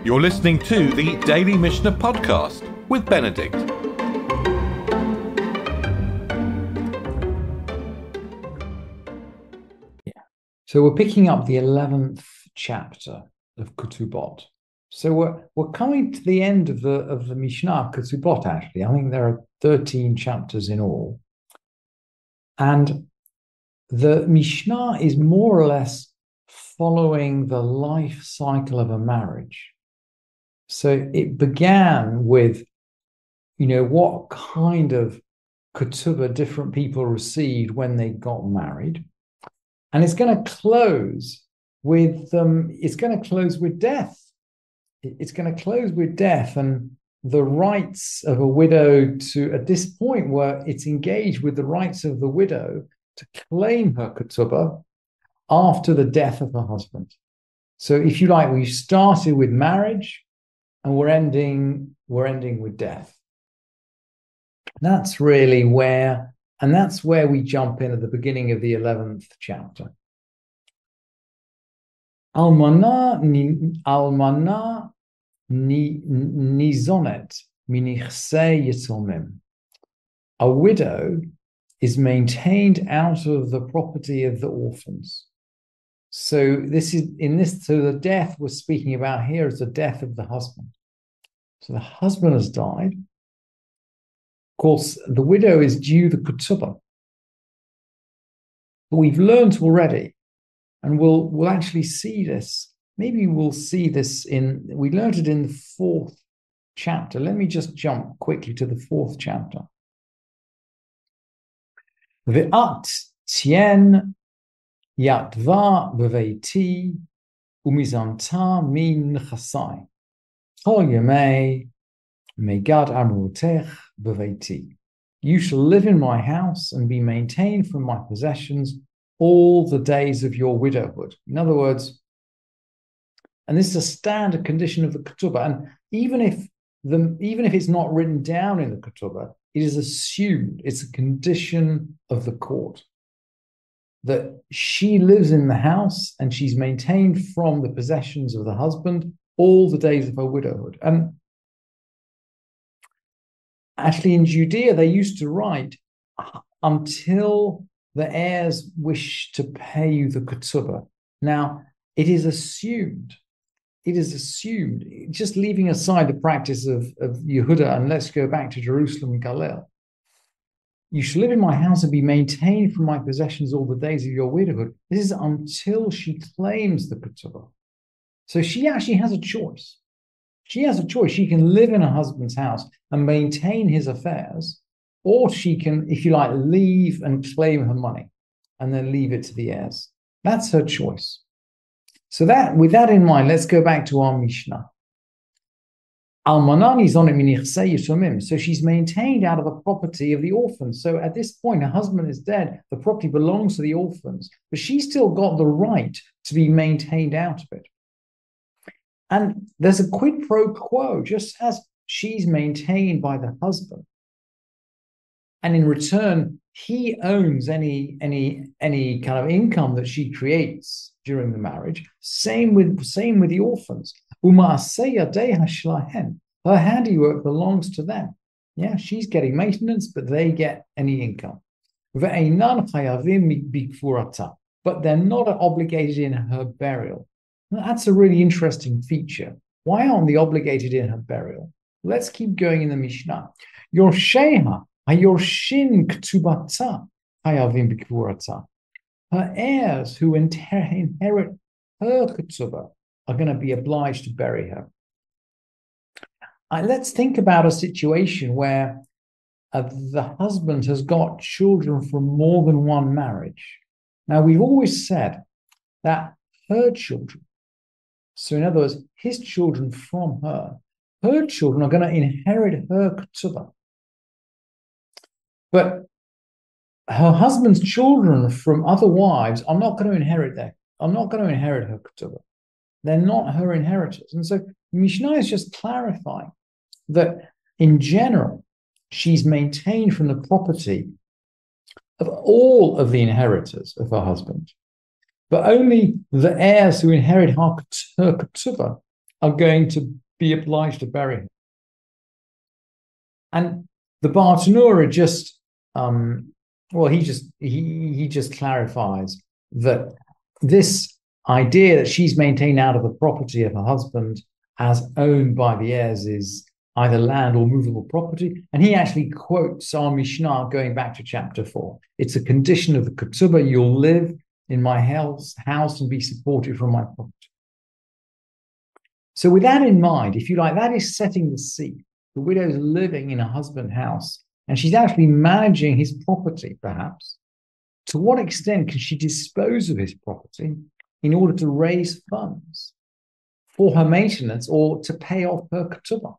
You're listening to the Daily Mishnah Podcast with Benedict. So we're picking up the 11th chapter of Ketubot. So we're coming to the end of the Mishnah of Ketubot, actually. I think there are 13 chapters in all. And the Mishnah is more or less following the life cycle of a marriage. So it began with, what kind of ketubah different people received when they got married. And it's going to close with death. It's going to close with death and the rights of a widow to, at this point where it's engaged with the rights of the widow to claim her ketubah after the death of her husband. So if you like, we started with marriage and we're ending with death. That's really where we jump in at the beginning of the 11th chapter. Almana nizonet minichsei yitomim. A widow is maintained out of the property of the orphans. So the death we're speaking about here is the death of the husband. So the husband has died. Of course, the widow is due the ketubah. But we've learned already, and we'll actually see this. Maybe we'll see this we learned it in the 4th chapter. Let me just jump quickly to the 4th chapter. Ve'at tien yatva b'veiti umizanta min chasai. Kol yemei megad amrutech b'veiti. You shall live in my house and be maintained from my possessions all the days of your widowhood. In other words, and this is a standard condition of the ketubah, and even if it's not written down in the ketubah, it is assumed, it's a condition of the court that she lives in the house and she's maintained from the possessions of the husband all the days of her widowhood. And actually in Judea, they used to write, until the heirs wish to pay you the ketubah. Now, it is assumed, just leaving aside the practice of Yehuda, and let's go back to Jerusalem and Galil. You shall live in my house and be maintained from my possessions all the days of your widowhood. This is until she claims the ketubah. So she actually has a choice. She has a choice. She can live in her husband's house and maintain his affairs, or she can, if you like, leave and claim her money and then leave it to the heirs. That's her choice. So with that in mind, let's go back to our Mishnah. So she's maintained out of the property of the orphans. So at this point, her husband is dead. The property belongs to the orphans, but she's still got the right to be maintained out of it. And there's a quid pro quo, just as she's maintained by the husband. And in return, he owns any kind of income that she creates during the marriage. Same with the orphans. Her handiwork belongs to them. Yeah, she's getting maintenance, but they get any income. But they're not obligated in her burial. Now, that's a really interesting feature. Why aren't they obligated in her burial? Let's keep going in the Mishnah. Yorsheha hayorshin ktubata hayavim b'kvurata. Her heirs who inherit her ketubah are going to be obliged to bury her. Let's think about a situation where the husband has got children from more than one marriage. Now, we've always said that her children, so in other words, his children from her children are going to inherit her ketubah. But her husband's children from other wives are not going to inherit her ketubah. They're not her inheritors. And so Mishnah is just clarifying that in general, she's maintained from the property of all of the inheritors of her husband. But only the heirs who inherit her ketubah are going to be obliged to bury him. And the Bartanura just, he just clarifies that this idea that she's maintained out of the property of her husband as owned by the heirs is either land or movable property. And he actually quotes our Mishnah going back to chapter 4. It's a condition of the Ketubot, you'll live in my house and be supported from my property. So with that in mind, if you like, that is setting the scene. The widow's living in her husband's house, and she's actually managing his property, perhaps. To what extent can she dispose of his property in order to raise funds for her maintenance or to pay off her ketubah?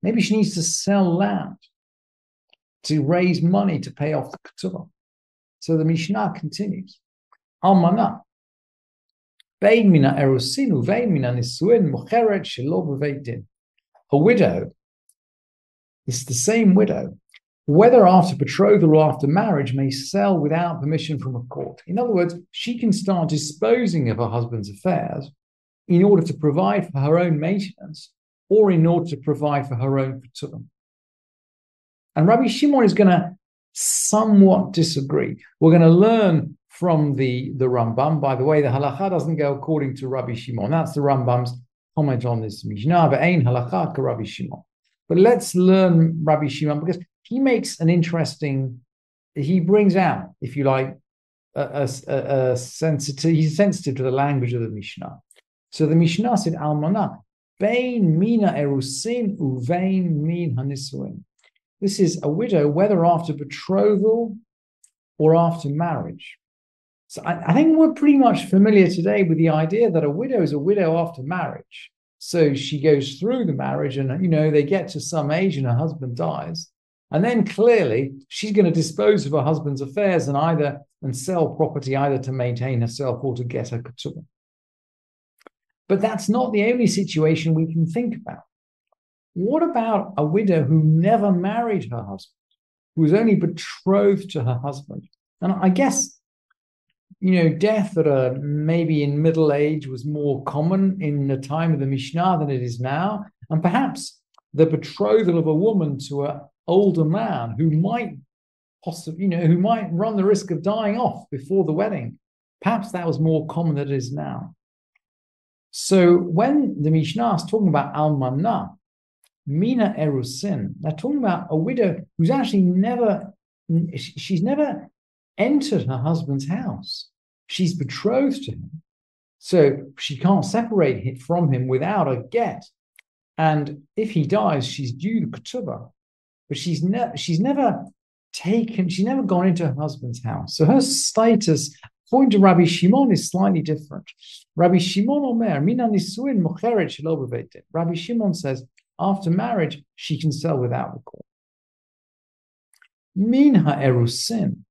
Maybe she needs to sell land to raise money to pay off the ketubah. So the Mishnah continues. Almanah. Bein mina erusin uvein mina nisuin mocheret shelo b'veit din. A widow is the same widow, whether after betrothal or after marriage, may sell without permission from a court. In other words, she can start disposing of her husband's affairs in order to provide for her own maintenance or in order to provide for her own ketubah. And Rabbi Shimon is going to somewhat disagree. We're going to learn from the Rambam. By the way, the halacha doesn't go according to Rabbi Shimon. That's the Rambam's comment on this Mishnah. Ve'ein halacha ka Rabbi Shimon. But let's learn Rabbi Shimon because he makes an interesting. He brings out, if you like, a sensitive. He's sensitive to the language of the Mishnah. So the Mishnah said, "Almanah bein mina erusin uvein min hanisuin." This is a widow, whether after betrothal or after marriage. So I think we're pretty much familiar today with the idea that a widow is a widow after marriage. So she goes through the marriage and, they get to some age and her husband dies. And then clearly she's going to dispose of her husband's affairs and sell property either to maintain herself or to get her ketubah. But that's not the only situation we can think about. What about a widow who never married her husband, who was only betrothed to her husband? And I guess, death at maybe in middle age was more common in the time of the Mishnah than it is now. And perhaps the betrothal of a woman to an older man who might run the risk of dying off before the wedding, perhaps that was more common than it is now. So when the Mishnah is talking about almanah, mina erusin, they're talking about a widow who's actually never entered her husband's house. She's betrothed to him, so she can't separate from him without a get. And if he dies, she's due the ketubah, but she's never gone into her husband's house. So her status, according to Rabbi Shimon, is slightly different. Rabbi Shimon omer mina nisuin mocheret shelo b'veit din. Rabbi Shimon says after marriage she can sell without the court. Min ha'erusin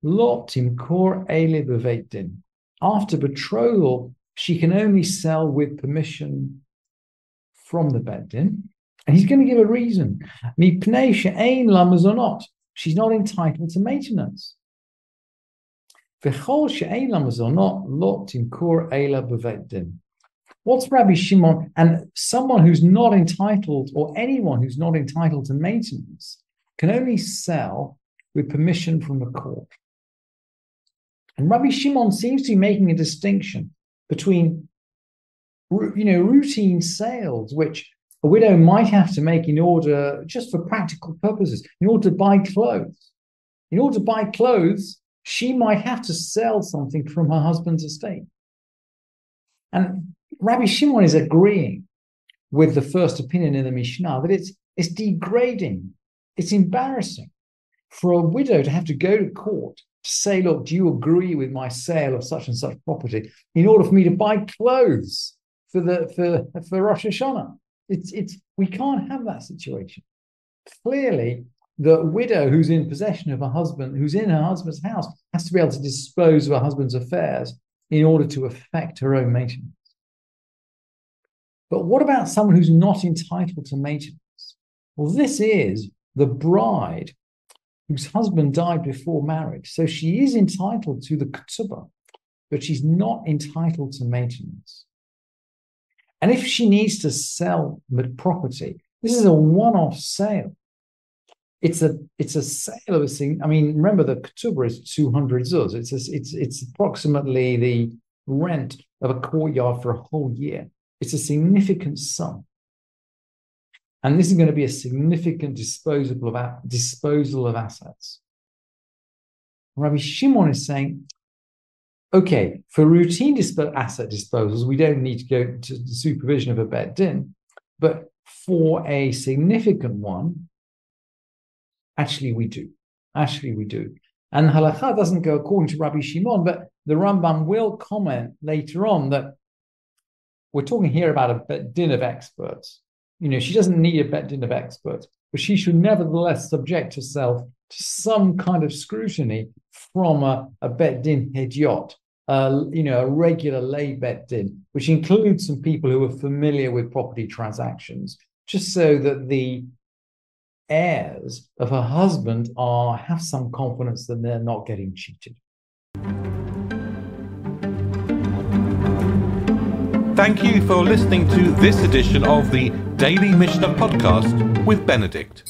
lo timkor ele b'veit din. After betrothal, she can only sell with permission from the Beit Din. And he's going to give a reason. Mipnei she'ein la mazonot. She's not entitled to maintenance. V'chol she'ein la mazonot lo timkor ele b'veit din. What's Rabbi Shimon? And someone who's not entitled, or anyone who's not entitled to maintenance, can only sell with permission from the court. And Rabbi Shimon seems to be making a distinction between, routine sales, which a widow might have to make in order, just for practical purposes, in order to buy clothes. In order to buy clothes, she might have to sell something from her husband's estate. And Rabbi Shimon is agreeing with the first opinion in the Mishnah that it's degrading, it's embarrassing for a widow to have to go to court to say, look, do you agree with my sale of such and such property in order for me to buy clothes for Rosh Hashanah? We can't have that situation. Clearly, the widow who's in possession of her husband, who's in her husband's house, has to be able to dispose of her husband's affairs in order to effect her own maintenance. But what about someone who's not entitled to maintenance? Well, this is the bride whose husband died before marriage. So she is entitled to the ketubah, but she's not entitled to maintenance. And if she needs to sell the property, this is a one-off sale. It's a sale of a thing. I mean, remember the ketubah is 200 zuz. It's approximately the rent of a courtyard for a whole year. It's a significant sum. And this is going to be a significant disposal of assets. Rabbi Shimon is saying, okay, for routine asset disposals, we don't need to go to the supervision of a bet din, but for a significant one, actually we do. And halakha doesn't go according to Rabbi Shimon, but the Rambam will comment later on that we're talking here about a bet din of experts. She doesn't need a bet din of experts, but she should nevertheless subject herself to some kind of scrutiny from a bet din hediot, a regular lay bet din, which includes some people who are familiar with property transactions, just so that the heirs of her husband have some confidence that they're not getting cheated. Thank you for listening to this edition of the Daily Mishnah Podcast with Benedict.